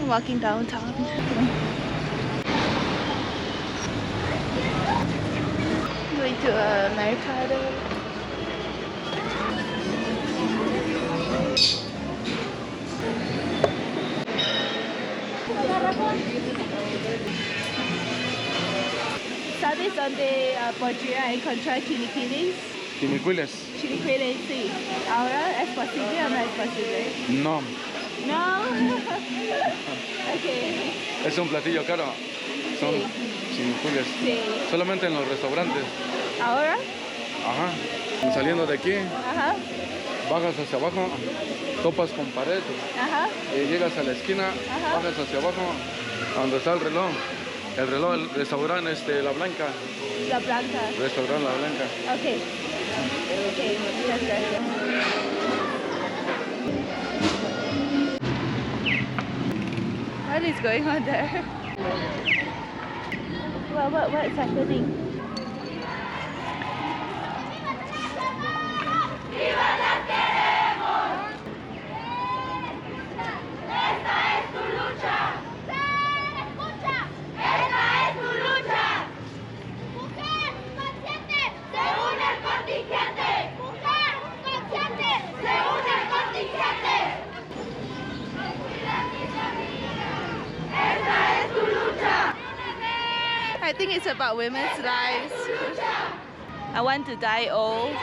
walking downtown. Going to a mercado. ¿Sabes dónde podría encontrar chiniquiles? Chinicuiles. Chiniquiles, sí. ¿Ahora es posible o no es posible? No. No. Okay. Es un platillo caro. Son chinicuiles. Sí. Solamente en los restaurantes. ¿Ahora? Ajá. Saliendo de aquí, Ajá. bajas hacia abajo, topas con pared. Ajá. Y llegas a la esquina, Ajá. bajas hacia abajo, donde está el reloj. El restaurante La Blanca. La Blanca. Restaurante La Blanca. Okay. Okay, muchas gracias. What is going on there? Well, what's happening? I think it's about women's lives. I want to die old.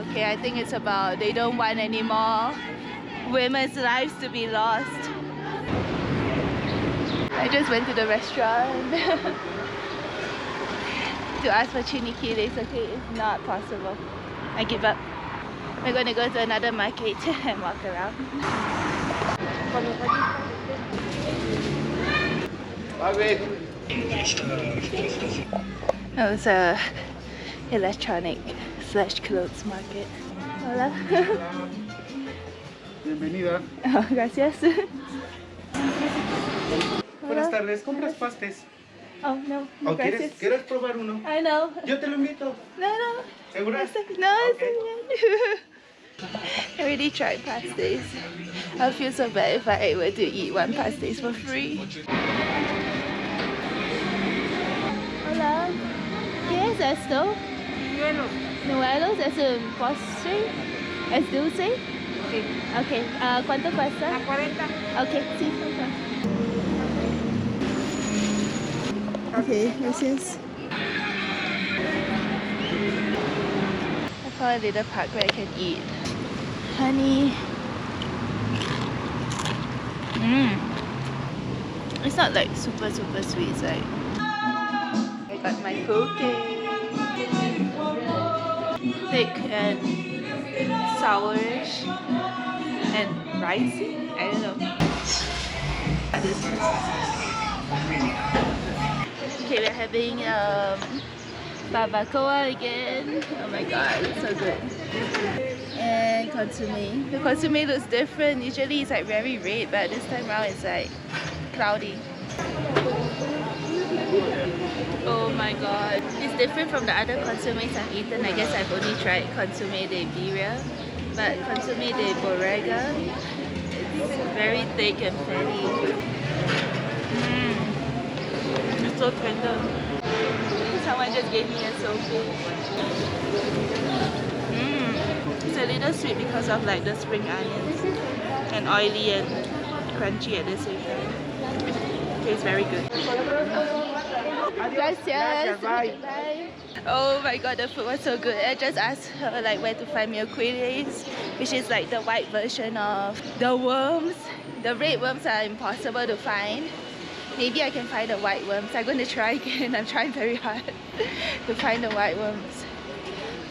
Okay, I think it's about they don't want any more women's lives to be lost. I just went to the restaurant to ask for chiniquiles. Okay, it's not possible. I give up. We're gonna go to another market and walk around. Oh, it's a electronic / clothes market. Hola. Bienvenida. Oh, gracias. Buenas tardes, ¿compras pastes? Oh, no. ¿O Gracias. quieres probar uno? I know. Yo te lo invito. No. ¿Segura? No, Okay. I already tried pasties. I feel so bad if I were to eat one pasties for free. Hola. ¿Qué es esto? Nuelos. ¿Es un postre? ¿Es dulce? Sí. Okay. ¿Cuánto cuesta? A 40. Okay, sí. Okay, gracias. I found a little park where I can eat honey. It's not like super sweet, it's like I got my cookie. Thick and sourish and ricey. I don't know. Okay, we're having barbacoa again. Oh my god, it's so good. And consomme. The consomme looks different. Usually it's like very red, but this time around it's like cloudy. Oh my god. It's different from the other consommes I've eaten. I guess I've only tried consomme de birria, but consomme de borrega, it's very thick and fatty. It's so tender. Someone just gave me a sorbet. It's a little sweet because of like the spring onions and oily and crunchy at the same time. Tastes very good. Gracias. Bye. Oh my god, the food was so good. I just asked her like where to find milquiles, which is like the white version of the worms. The red worms are impossible to find. Maybe I can find the white worms. I'm going to try again. I'm trying very hard to find the white worms.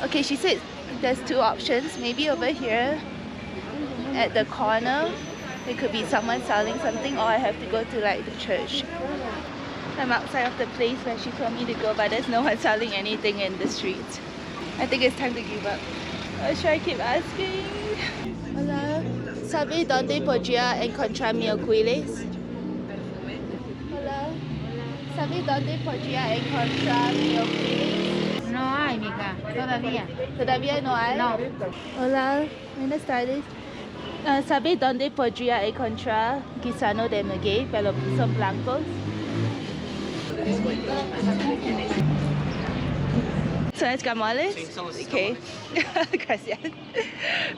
Okay, she said there's two options. Maybe over here at the corner there could be someone selling something, or I have to go to like the church. I'm outside of the place where she told me to go, but there's no one selling anything in the streets. I think it's time to give up. Or should I keep asking? Hola. ¿Sabe dónde podría encontrar milquiles? Hola. ¿Sabe dónde podría encontrar milquiles? No hay, mija, todavía. ¿Todavía no hay? No. Hola. Buenas tardes. ¿Sabe dónde podría encontrar guisano de maguey, pero son blancos? So escamoles? Sí, son los Okay. Gracias.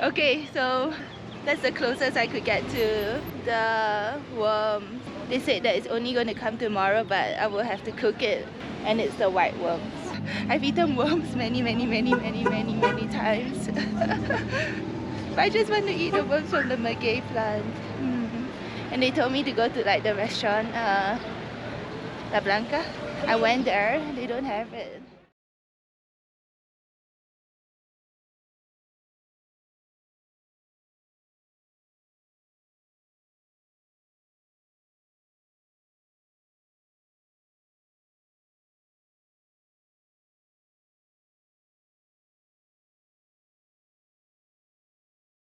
Okay, so that's the closest I could get to the worm. They said that it's only going to come tomorrow, but I will have to cook it. And it's the white worms. I've eaten worms many times. But I just want to eat the worms from the maguey plant. And they told me to go to like the restaurant La Blanca. I went there, they don't have it.